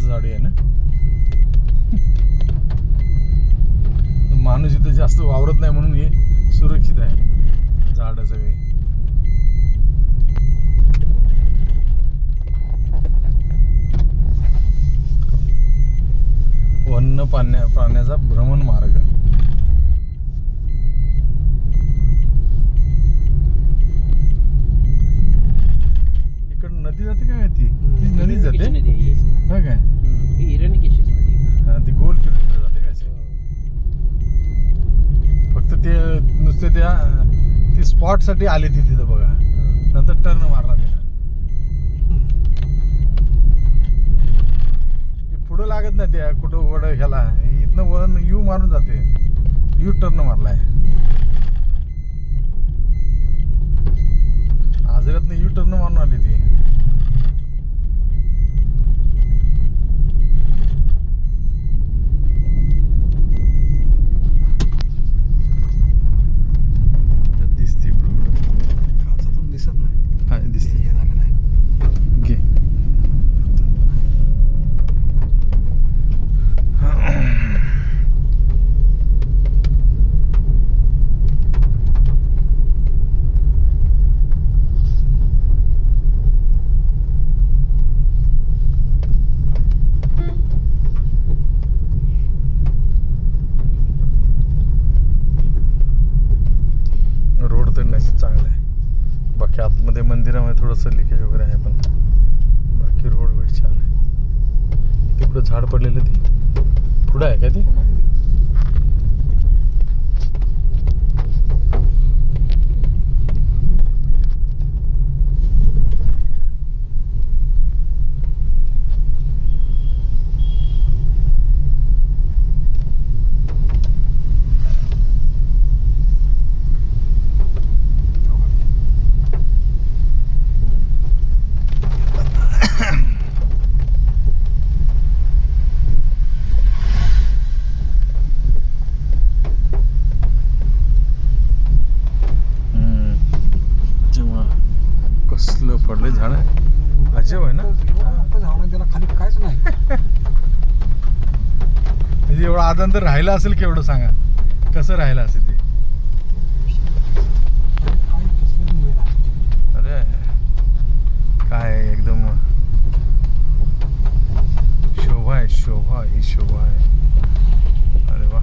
झाडी आहे ना. माणूस इथं जास्त वावरत नाही म्हणून हे सुरक्षित आहे झाड सगळे. वन्य प्राण्याचा भ्रमण मार्ग. इकडे नदी जाते काय ती? नदी जाते हा काय? ती गोल किलोमीटर जाते काय? फक्त ते नुसते ती स्पॉट साठी आली ती तिथं बघा. नंतर टर्न मारला तिला. पुढं लागत नाही त्या कुठं वड ह्याला. इथनं वन यू मारून जाते. यू टर्न मारलाय आजऱ्यातनं. यू टर्न मारून आली ती. दिसते काचातून दिसत नाही. हा दिसते. हे झालं नाही. घे. रोड तर नशीब चांगला आहे. बाकी आतमध्ये मंदिरामध्ये थोडंसं लिकेज वगैरे आहे पण बाकी रोड वेळ छान आहे. तिकडं झाड पडलेलं ते पुढं आहे का ते? कसलं पडले झाड. अजब आहे ना. झाड त्याला खाली काहीच नाही. एवढं आदंतर राहिलं असेल केवढं सांगा. कसं राहिलं असेल ते. अरे काय एकदम शोभा आहे. शोभा ही शोभा आहे. अरे वा.